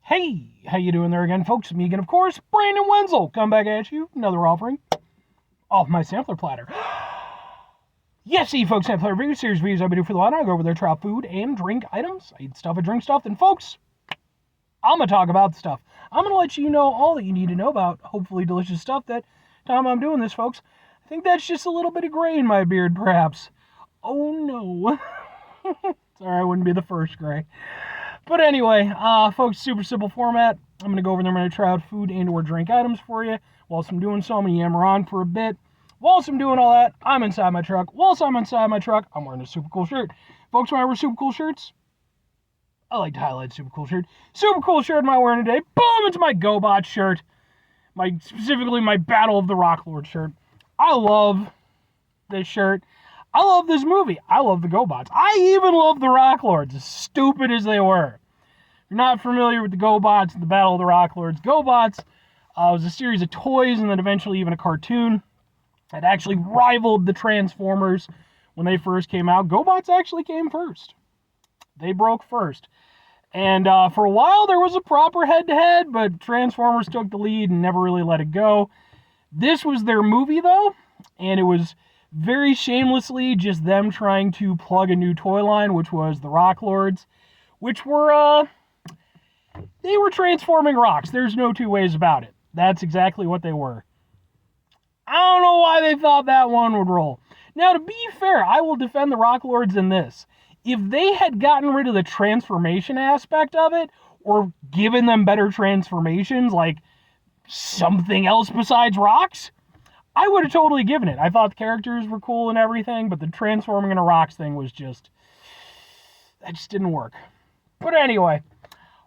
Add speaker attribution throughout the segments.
Speaker 1: Hey, how you doing there again, folks? Me again, of course, Brandon Wenzel. Come back at you, another offering off my sampler platter. Yes, folks, sampler review series reviews I've been doing for the while. I go over there, try out food and drink items. I eat stuff, I drink stuff. Then, folks, I'm gonna talk about stuff. I'm gonna let you know all that you need to know about hopefully delicious stuff. That time I'm doing this, folks, I think that's just a little bit of gray in my beard, perhaps. Oh no. Sorry, I wouldn't be the first gray. But anyway, folks, super simple format. I'm going to go over there. I'm going to try out food and or drink items for you. Whilst I'm doing so, I'm going to yammer on for a bit. Whilst I'm doing all that, I'm inside my truck. Whilst I'm inside my truck, I'm wearing a super cool shirt. Folks, when I wear super cool shirts, I like to highlight super cool shirt. Super cool shirt am I wearing today? Boom! It's my GoBot shirt. Specifically my Battle of the Rock Lord shirt. I love this shirt. I love this movie. I love the GoBots. I even love the Rock Lords, as stupid as they were. If you're not familiar with the GoBots and the Battle of the Rock Lords, GoBots was a series of toys and then eventually even a cartoon that actually rivaled the Transformers when they first came out. GoBots actually came first. They broke first. And for a while there was a proper head-to-head, but Transformers took the lead and never really let it go. This was their movie, though, and it was very shamelessly just them trying to plug a new toy line, which was the Rock Lords, which were, they were transforming rocks. There's no two ways about it. That's exactly what they were. I don't know why they thought that one would roll. Now, to be fair, I will defend the Rock Lords in this. If they had gotten rid of the transformation aspect of it, or given them better transformations, like something else besides rocks, I would have totally given it. I thought the characters were cool and everything, but the transforming into rocks thing was just, that just didn't work. But anyway,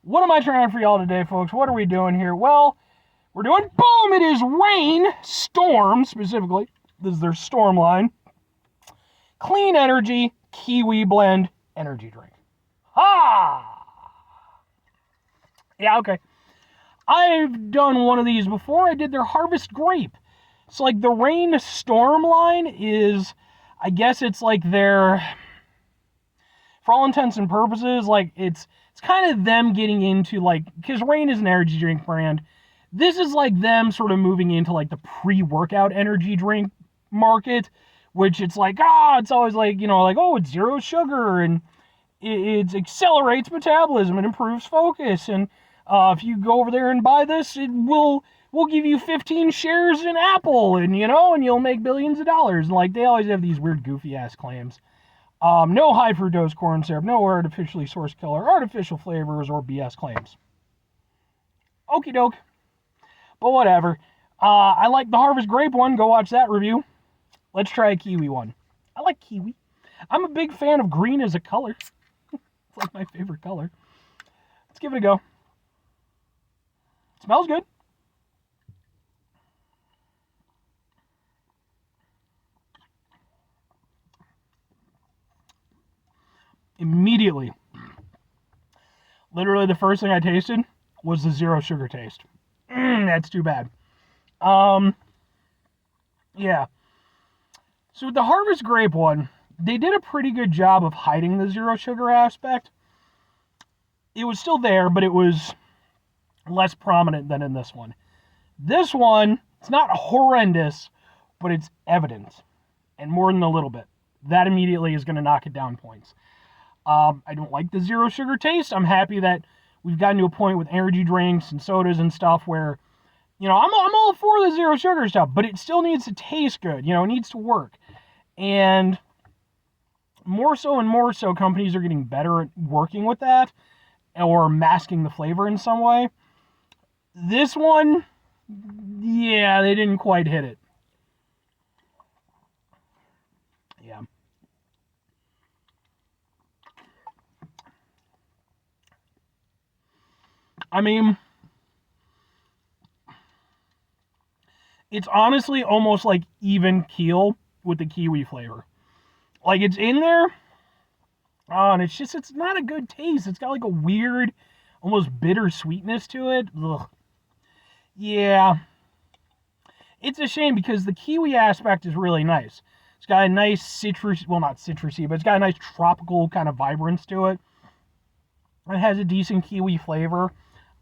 Speaker 1: what am I trying for y'all today, folks? What are we doing here? Well, we're doing, boom, it is Rain, Storm, specifically. This is their Storm line. Clean Energy, Kiwi Blend, energy drink. Ha! Yeah, okay. I've done one of these before. I did their Harvest Grape. So, like, the Rain Storm line is, I guess it's like their, for all intents and purposes, like, it's kind of them getting into, like, because Rain is an energy drink brand. This is like them sort of moving into, like, the pre-workout energy drink market, which it's like, it's always like, like, oh, it's zero sugar, and it accelerates metabolism, it improves focus, and if you go over there and buy this, we'll give you 15 shares in Apple, and you'll make billions of dollars. And like, they always have these weird goofy ass claims. No high fructose corn syrup, no artificially sourced color, artificial flavors, or BS claims. Okie doke. But whatever. I like the Harvest Grape one. Go watch that review. Let's try a Kiwi one. I like Kiwi. I'm a big fan of green as a color. It's like my favorite color. Let's give it a go. It smells good. Immediately, literally the first thing I tasted was the zero sugar taste. That's too bad. Yeah. So with the Harvest Grape one, they did a pretty good job of hiding the zero sugar aspect. It was still there, but it was less prominent than in this one. This one, it's not horrendous, but it's evident, and more than a little bit. That immediately is going to knock it down points. I don't like the zero sugar taste. I'm happy that we've gotten to a point with energy drinks and sodas and stuff where, I'm all for the zero sugar stuff, but it still needs to taste good. It needs to work. And more so and more so, companies are getting better at working with that or masking the flavor in some way. This one, yeah, they didn't quite hit it. Yeah. I mean, it's honestly almost like even keel with the kiwi flavor. Like, it's in there, and it's not a good taste. It's got like a weird, almost bitter sweetness to it. Ugh. Yeah. It's a shame because the kiwi aspect is really nice. It's got a nice citrus, well, not citrusy, but it's got a nice tropical kind of vibrance to it. It has a decent kiwi flavor.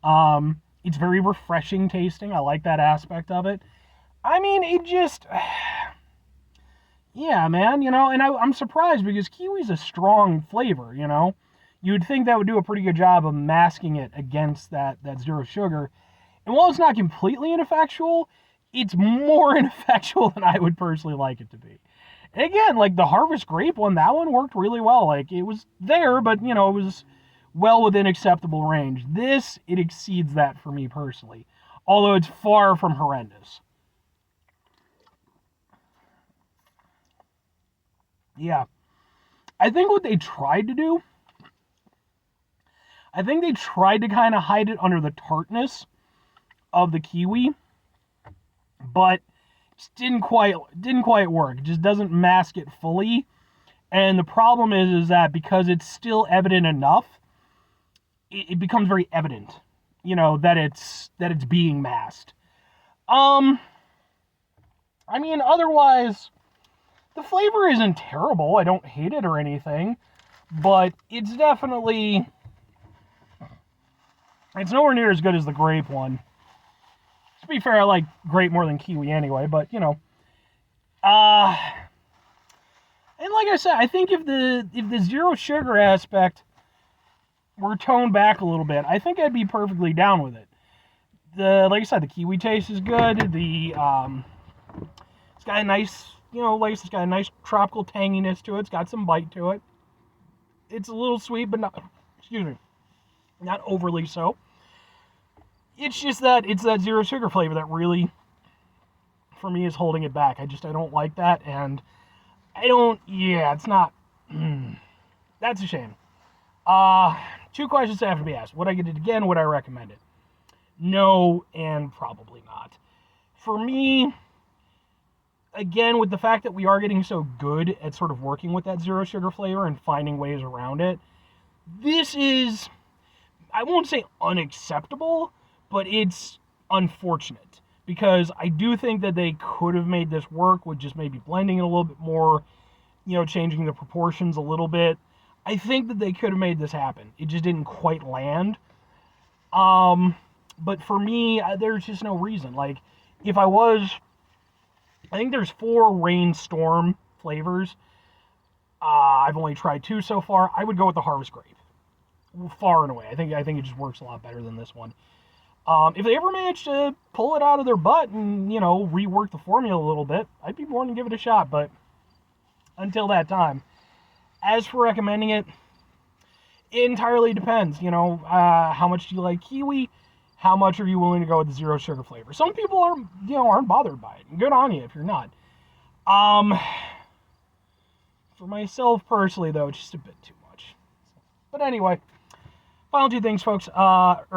Speaker 1: It's very refreshing tasting. I like that aspect of it. I mean, it just, yeah, man, and I'm surprised because kiwi's a strong flavor. You'd think that would do a pretty good job of masking it against that zero sugar. And while it's not completely ineffectual, it's more ineffectual than I would personally like it to be. And again, like the Harvest Grape one, that one worked really well. Like it was there, but it was well within acceptable range. This, it exceeds that for me personally, although it's far from horrendous. Yeah. I think what they tried to do, I think they tried to kind of hide it under the tartness of the kiwi, but just didn't quite work. It just doesn't mask it fully. And the problem is that because it's still evident enough, it becomes very evident, that it's being masked. I mean, otherwise, the flavor isn't terrible. I don't hate it or anything, but it's nowhere near as good as the grape one. To be fair, I like grape more than kiwi anyway, but and like I said, I think if the zero sugar aspect were toned back a little bit, I think I'd be perfectly down with it. Like I said, the kiwi taste is good. It's got a nice, it's got a nice tropical tanginess to it. It's got some bite to it. It's a little sweet, but not overly so. It's just that it's that zero sugar flavor that really, for me, is holding it back. I don't like that, and it's not, that's a shame. 2 questions have to be asked. Would I get it again? Would I recommend it? No, and probably not. For me, again, with the fact that we are getting so good at sort of working with that zero sugar flavor and finding ways around it, this is, I won't say unacceptable, but it's unfortunate because I do think that they could have made this work with just maybe blending it a little bit more, changing the proportions a little bit. I think that they could have made this happen. It just didn't quite land. But for me, there's just no reason. Like, I think there's 4 rainstorm flavors. I've only tried 2 so far. I would go with the Harvest Grape, far and away. I think it just works a lot better than this one. If they ever manage to pull it out of their butt and, rework the formula a little bit, I'd be more than give it a shot, but until that time. As for recommending it, it entirely depends, how much do you like kiwi? How much are you willing to go with the zero sugar flavor? Some people aren't bothered by it, and good on you if you're not. For myself personally, though, it's just a bit too much. But anyway, final 2 things, folks, 5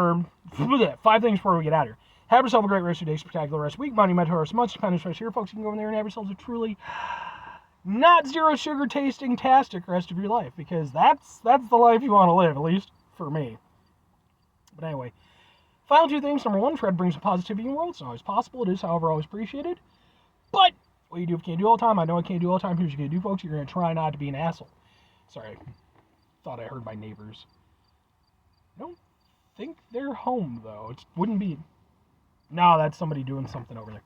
Speaker 1: things before we get out of here. Have yourself a great rest of your day, spectacular rest of the week, money, mental, rest of month, dependence right here, folks. You can go in there and have yourselves a truly not zero sugar tasting tastic rest of your life, because that's the life you want to live, at least for me. But anyway, final 2 things. Number 1, Fred brings positivity in the world. It's not always possible. It is, however, always appreciated. But what you do can't do all the time. I know I can't do all the time. Here's what you're going to do, folks. You're going to try not to be an asshole. Sorry, thought I heard my neighbors. I don't think they're home, though. It wouldn't be... No, that's somebody doing something over there.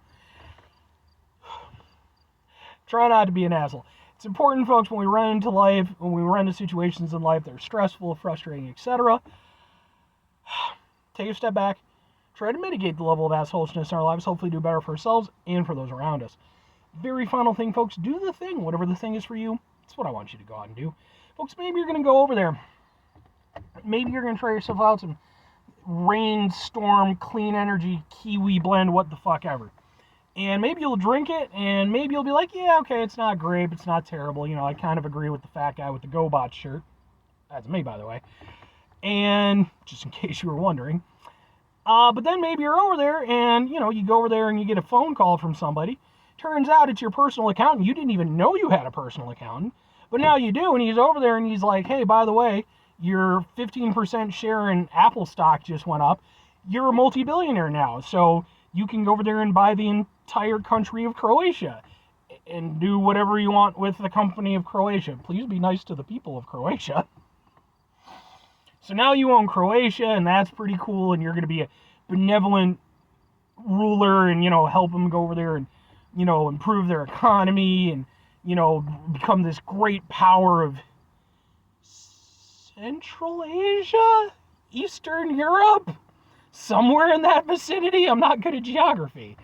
Speaker 1: Try not to be an asshole. It's important, folks, when we run into situations in life that are stressful, frustrating, etc., take a step back, try to mitigate the level of assholishness in our lives, hopefully do better for ourselves and for those around us. Very final thing, folks, do the thing, whatever the thing is for you. That's what I want you to go out and do. Folks, maybe you're going to go over there. Maybe you're going to try yourself out some rainstorm, clean energy, kiwi blend, what the fuck ever. And maybe you'll drink it, and maybe you'll be like, yeah, okay, it's not grape, it's not terrible. I kind of agree with the fat guy with the GoBot shirt. That's me, by the way. And just in case you were wondering. But then maybe you're over there, and, you go over there and you get a phone call from somebody. Turns out it's your personal accountant. You didn't even know you had a personal accountant. But now you do, and he's over there, and he's like, hey, by the way, your 15% share in Apple stock just went up. You're a multi-billionaire now, so you can go over there and buy the entire country of Croatia and do whatever you want with the company of Croatia. Please be nice to the people of Croatia. So now you own Croatia, and that's pretty cool, and you're going to be a benevolent ruler and, help them go over there and, improve their economy and, become this great power of Central Asia? Eastern Europe? Somewhere in that vicinity? I'm not good at geography.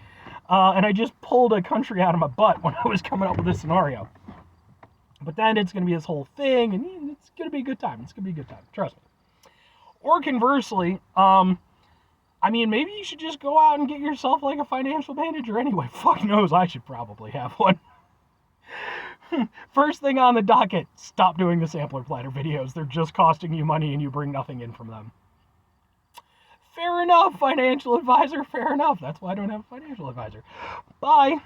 Speaker 1: And I just pulled a country out of my butt when I was coming up with this scenario. But then it's going to be this whole thing, and it's going to be a good time. It's going to be a good time. Trust me. Or conversely, maybe you should just go out and get yourself like a financial manager anyway. Fuck knows, I should probably have one. First thing on the docket, stop doing the sampler platter videos. They're just costing you money and you bring nothing in from them. Fair enough, financial advisor, fair enough. That's why I don't have a financial advisor. Bye.